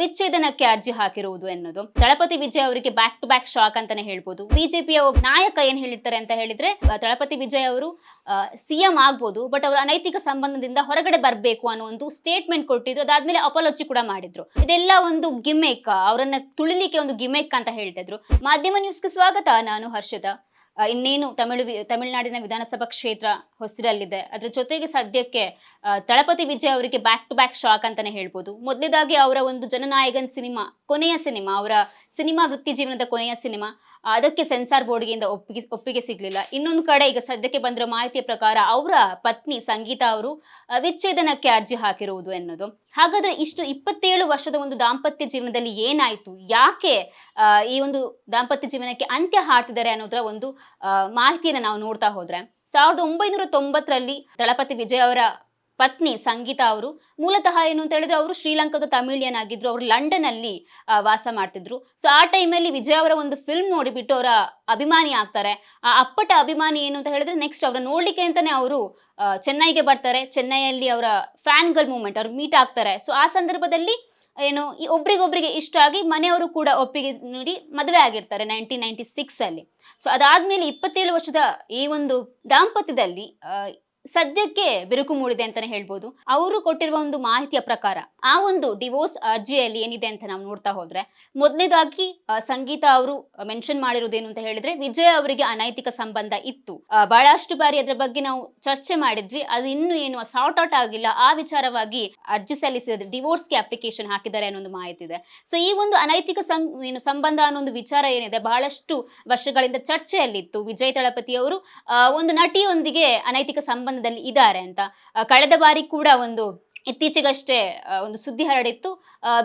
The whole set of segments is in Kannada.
ವಿಚ್ಛೇದನಕ್ಕೆ ಅರ್ಜಿ ಹಾಕಿರುವುದು ಎನ್ನುವುದು ದಳಪತಿ ವಿಜಯ್ ಅವರಿಗೆ ಬ್ಯಾಕ್ ಟು ಬ್ಯಾಕ್ ಶಾಕ್ ಅಂತಾನೆ ಹೇಳ್ಬೋದು. ಬಿಜೆಪಿಯ ಒಬ್ಬ ನಾಯಕ ಏನ್ ಹೇಳಿರ್ತಾರೆ ಅಂತ ಹೇಳಿದ್ರೆ, ದಳಪತಿ ವಿಜಯ್ ಅವರು ಸಿಎಂ ಆಗ್ಬೋದು, ಬಟ್ ಅವರ ಅನೈತಿಕ ಸಂಬಂಧದಿಂದ ಹೊರಗಡೆ ಬರಬೇಕು ಅನ್ನೋ ಒಂದು ಸ್ಟೇಟ್ಮೆಂಟ್ ಕೊಟ್ಟಿದ್ರು. ಅದಾದ್ಮೇಲೆ ಅಪಾಲಜಿ ಕೂಡ ಮಾಡಿದ್ರು. ಇದೆಲ್ಲ ಒಂದು ಗಿಮಿಕ್, ಅವರನ್ನ ತುಳಿಲಿಕ್ಕೆ ಒಂದು ಗಿಮಿಕ್ ಅಂತ ಹೇಳ್ತಾ ಇದ್ರು. ಮಾಧ್ಯಮ ನ್ಯೂಸ್ಗೆ ಸ್ವಾಗತ. ನಾನು ಹರ್ಷಿತಾ. ಇನ್ನೇನು ತಮಿಳುನಾಡಿನ ವಿಧಾನಸಭಾ ಕ್ಷೇತ್ರ ಹೊಸರಲ್ಲಿದೆ. ಅದ್ರ ಜೊತೆಗೆ ಸದ್ಯಕ್ಕೆ ದಳಪತಿ ವಿಜಯ್ ಅವರಿಗೆ ಬ್ಯಾಕ್ ಟು ಬ್ಯಾಕ್ ಶಾಕ್ ಅಂತಾನೆ ಹೇಳ್ಬೋದು. ಮೊದಲೇದಾಗಿ ಅವರ ಒಂದು ಜನನಾಯಕನ್ ಸಿನಿಮಾ, ಕೊನೆಯ ಸಿನಿಮಾ, ಅವರ ಸಿನಿಮಾ ವೃತ್ತಿ ಜೀವನದ ಕೊನೆಯ ಸಿನಿಮಾ, ಅದಕ್ಕೆ ಸೆನ್ಸಾರ್ ಬೋರ್ಡ್ಗಿಂದ ಒಪ್ಪಿಗೆ ಸಿಗ್ಲಿಲ್ಲ. ಇನ್ನೊಂದು ಕಡೆ ಈಗ ಸದ್ಯಕ್ಕೆ ಬಂದಿರೋ ಮಾಹಿತಿಯ ಪ್ರಕಾರ ಅವರ ಪತ್ನಿ ಸಂಗೀತಾ ಅವರು ವಿಚ್ಛೇದನಕ್ಕೆ ಅರ್ಜಿ ಹಾಕಿರುವುದು ಎನ್ನುವುದು. ಹಾಗಾದ್ರೆ ಇಷ್ಟು 27 ವರ್ಷದ ಒಂದು ದಾಂಪತ್ಯ ಜೀವನದಲ್ಲಿ ಏನಾಯ್ತು, ಯಾಕೆ ಈ ಒಂದು ದಾಂಪತ್ಯ ಜೀವನಕ್ಕೆ ಅಂತ್ಯ ಹಾಡ್ತಿದ್ದಾರೆ ಅನ್ನೋದ್ರ ಒಂದು ಮಾಹಿತಿಯನ್ನ ನಾವು ನೋಡ್ತಾ ಹೋದ್ರೆ, 1990ರಲ್ಲಿ ದಳಪತಿ ವಿಜಯ್ ಅವರ ಪತ್ನಿ ಸಂಗೀತಾ ಅವರು ಮೂಲತಃ ಏನು ಅಂತ ಹೇಳಿದ್ರೆ ಅವರು ಶ್ರೀಲಂಕಾದ ತಮಿಳಿಯನ್ ಆಗಿದ್ರು. ಅವರು ಲಂಡನ್ ಅಲ್ಲಿ ವಾಸ ಮಾಡ್ತಿದ್ರು. ಸೊ ಆ ಟೈಮಲ್ಲಿ ವಿಜಯ್ ಅವರ ಒಂದು ಫಿಲ್ಮ್ ನೋಡಿಬಿಟ್ಟು ಅವರ ಅಭಿಮಾನಿ ಆಗ್ತಾರೆ. ಆ ಅಪ್ಪಟ ಅಭಿಮಾನಿ ಏನು ಅಂತ ಹೇಳಿದ್ರೆ ನೆಕ್ಸ್ಟ್ ಅವರ ನೋಡ್ಲಿಕ್ಕೆ ಅಂತಾನೆ ಅವರು ಚೆನ್ನೈಗೆ ಬರ್ತಾರೆ. ಚೆನ್ನೈಯಲ್ಲಿ ಅವರ ಫ್ಯಾನ್ಗಳ ಮೂವ್ಮೆಂಟ್, ಅವ್ರು ಮೀಟ್ ಆಗ್ತಾರೆ. ಸೊ ಆ ಸಂದರ್ಭದಲ್ಲಿ ಏನು ಈ ಒಬ್ರಿಗೊಬ್ರಿಗೆ ಇಷ್ಟ ಆಗಿ ಮನೆಯವರು ಕೂಡ ಒಪ್ಪಿಗೆ ನೀಡಿ ಮದುವೆ ಆಗಿರ್ತಾರೆ 1996 ಅಲ್ಲಿ. ಸೊ ಅದಾದ್ಮೇಲೆ 27 ವರ್ಷದ ಈ ಒಂದು ದಾಂಪತ್ಯದಲ್ಲಿ ಸದ್ಯಕ್ಕೆ ಬಿರುಕು ಮೂಡಿದೆ ಅಂತಾನೆ ಹೇಳ್ಬೋದು. ಅವರು ಕೊಟ್ಟಿರುವ ಒಂದು ಮಾಹಿತಿಯ ಪ್ರಕಾರ ಆ ಒಂದು ಡಿವೋರ್ಸ್ ಅರ್ಜಿಯಲ್ಲಿ ಏನಿದೆ ಅಂತ ನಾವು ನೋಡ್ತಾ ಹೋದ್ರೆ, ಮೊದಲನೇದಾಗಿ ಸಂಗೀತಾ ಅವರು ಮೆನ್ಷನ್ ಮಾಡಿರೋದೇನು ಅಂತ ಹೇಳಿದ್ರೆ, ವಿಜಯ್ ಅವರಿಗೆ ಅನೈತಿಕ ಸಂಬಂಧ ಇತ್ತು. ಬಹಳಷ್ಟು ಬಾರಿ ಅದರ ಬಗ್ಗೆ ನಾವು ಚರ್ಚೆ ಮಾಡಿದ್ವಿ. ಅದು ಇನ್ನು ಏನು ಸಾರ್ಟ್ ಔಟ್ ಆಗಿಲ್ಲ. ಆ ವಿಚಾರವಾಗಿ ಅರ್ಜಿ ಸಲ್ಲಿಸಿದ ಡಿವೋರ್ಸ್ಗೆ ಅಪ್ಲಿಕೇಶನ್ ಹಾಕಿದ್ದಾರೆ ಅನ್ನೋ ಒಂದು ಮಾಹಿತಿ ಇದೆ. ಸೊ ಈ ಒಂದು ಅನೈತಿಕ ಸಂಬಂಧ ಅನ್ನೋ ಒಂದು ವಿಚಾರ ಏನಿದೆ ಬಹಳಷ್ಟು ವರ್ಷಗಳಿಂದ ಚರ್ಚೆಯಲ್ಲಿತ್ತು. ವಿಜಯ್ ದಳಪತಿ ಅವರು ಒಂದು ನಟಿಯೊಂದಿಗೆ ಅನೈತಿಕ ಸಂಬಂಧದಲ್ಲಿ ಇದ್ದಾರೆ ಅಂತ ಕಳೆದ ಬಾರಿ ಕೂಡ ಒಂದು ಇತ್ತೀಚೆಗಷ್ಟೇ ಒಂದು ಸುದ್ದಿ ಹರಡಿತ್ತು.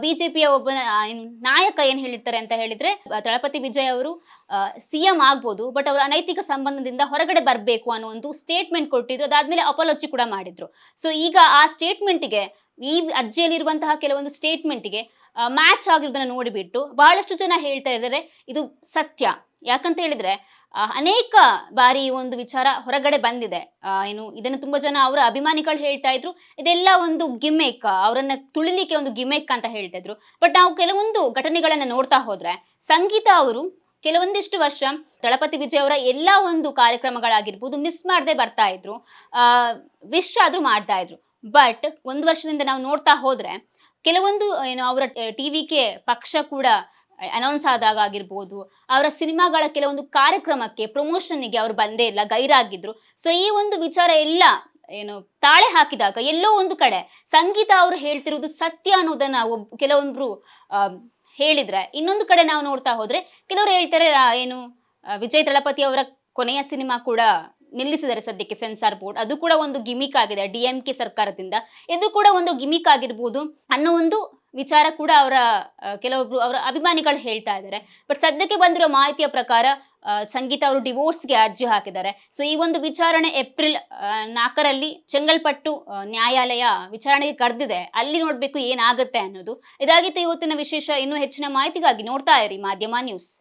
ಬಿಜೆಪಿಯ ಒಬ್ಬ ನಾಯಕ ಏನ್ ಹೇಳಿರ್ತಾರೆ ಅಂತ ಹೇಳಿದ್ರೆ, ದಳಪತಿ ವಿಜಯ್ ಅವರು ಸಿಎಂ ಆಗ್ಬೋದು, ಬಟ್ ಅವರ ಅನೈತಿಕ ಸಂಬಂಧದಿಂದ ಹೊರಗಡೆ ಬರಬೇಕು ಅನ್ನೋ ಒಂದು ಸ್ಟೇಟ್ಮೆಂಟ್ ಕೊಟ್ಟಿದ್ರು. ಅದಾದ್ಮೇಲೆ ಅಪಾಲಜಿ ಕೂಡ ಮಾಡಿದ್ರು. ಸೊ ಈಗ ಆ ಸ್ಟೇಟ್ಮೆಂಟ್ಗೆ, ಈ ಅರ್ಜಿಯಲ್ಲಿರುವಂತಹ ಕೆಲವೊಂದು ಸ್ಟೇಟ್ಮೆಂಟ್ಗೆ ಮ್ಯಾಚ್ ಆಗಿರೋದನ್ನ ನೋಡಿಬಿಟ್ಟು ಬಹಳಷ್ಟು ಜನ ಹೇಳ್ತಾ ಇದ್ದಾರೆ ಇದು ಸತ್ಯ. ಯಾಕಂತ ಹೇಳಿದ್ರೆ ಅನೇಕ ಬಾರಿ ಈ ಒಂದು ವಿಚಾರ ಹೊರಗಡೆ ಬಂದಿದೆ. ಇದನ್ನು ತುಂಬಾ ಜನ ಅವರ ಅಭಿಮಾನಿಗಳು ಹೇಳ್ತಾ ಇದ್ರು, ಇದೆಲ್ಲ ಒಂದು ಗಿಮಿಕ್, ಅವರನ್ನ ತುಳಿಲಿಕ್ಕೆ ಒಂದು ಗಿಮಿಕ್ ಅಂತ ಹೇಳ್ತಾ ಇದ್ರು. ಬಟ್ ನಾವು ಕೆಲವೊಂದು ಘಟನೆಗಳನ್ನ ನೋಡ್ತಾ ಹೋದ್ರೆ, ಸಂಗೀತಾ ಅವರು ಕೆಲವೊಂದಿಷ್ಟು ವರ್ಷ ದಳಪತಿ ವಿಜಯ್ ಅವರ ಎಲ್ಲಾ ಒಂದು ಕಾರ್ಯಕ್ರಮಗಳಾಗಿರ್ಬೋದು ಮಿಸ್ ಮಾಡದೆ ಬರ್ತಾ ಇದ್ರು, ವಿಶ್ ಆದ್ರೂ ಮಾಡ್ತಾ ಇದ್ರು. ಬಟ್ ಒಂದು ವರ್ಷದಿಂದ ನಾವು ನೋಡ್ತಾ ಹೋದ್ರೆ ಕೆಲವೊಂದು ಅವರ ಟಿವಿಗೆ ಪಕ್ಷ ಕೂಡ ಅನೌನ್ಸ್ ಆದಾಗ ಆಗಿರ್ಬೋದು, ಅವರ ಸಿನಿಮಾಗಳ ಕೆಲವೊಂದು ಕಾರ್ಯಕ್ರಮಕ್ಕೆ ಪ್ರಮೋಷನ್ಗೆ ಅವ್ರು ಬಂದೇ ಇಲ್ಲ, ಗೈರಾಗಿದ್ರು. ಸೊ ಈ ಒಂದು ವಿಚಾರ ಎಲ್ಲ ತಾಳೆ ಹಾಕಿದಾಗ ಎಲ್ಲೋ ಒಂದು ಕಡೆ ಸಂಗೀತಾ ಅವರು ಹೇಳ್ತಿರೋದು ಸತ್ಯ ಅನ್ನೋದನ್ನ ಕೆಲವೊಬ್ರು ಹೇಳಿದ್ರೆ, ಇನ್ನೊಂದು ಕಡೆ ನಾವು ನೋಡ್ತಾ ಹೋದ್ರೆ ಕೆಲವರು ಹೇಳ್ತಾರೆ ವಿಜಯ್ ದಳಪತಿ ಅವರ ಕೊನೆಯ ಸಿನಿಮಾ ಕೂಡ ನಿಲ್ಲಿಸಿದ್ದಾರೆ ಸದ್ಯಕ್ಕೆ ಸೆನ್ಸಾರ್ ಬೋರ್ಡ್. ಅದು ಕೂಡ ಒಂದು ಗಿಮಿಕ್ ಆಗಿದೆ DMK ಸರ್ಕಾರದಿಂದ, ಇದು ಕೂಡ ಒಂದು ಗಿಮಿಕ್ ಆಗಿರ್ಬೋದು ಅನ್ನೋ ಒಂದು ವಿಚಾರ ಕೂಡ ಕೆಲವೊಬ್ರು ಅವರ ಅಭಿಮಾನಿಗಳು ಹೇಳ್ತಾ ಇದ್ದಾರೆ. ಬಟ್ ಸದ್ಯಕ್ಕೆ ಬಂದಿರೋ ಮಾಹಿತಿಯ ಪ್ರಕಾರ ಸಂಗೀತಾ ಅವರು ಡಿವೋರ್ಸ್ಗೆ ಅರ್ಜಿ ಹಾಕಿದ್ದಾರೆ. ಸೊ ಈ ಒಂದು ವಿಚಾರಣೆ ಏಪ್ರಿಲ್ 4ರಲ್ಲಿ ಚೆಂಗಲ್ಪಟ್ಟು ನ್ಯಾಯಾಲಯ ವಿಚಾರಣೆಗೆ ಕರೆದಿದೆ. ಅಲ್ಲಿ ನೋಡ್ಬೇಕು ಏನಾಗುತ್ತೆ ಅನ್ನೋದು. ಇದಾಗಿತ್ತು ಇವತ್ತಿನ ವಿಶೇಷ. ಇನ್ನೂ ಹೆಚ್ಚಿನ ಮಾಹಿತಿಗಾಗಿ ನೋಡ್ತಾ ಇರಿ ಮಾಧ್ಯಮ ನ್ಯೂಸ್.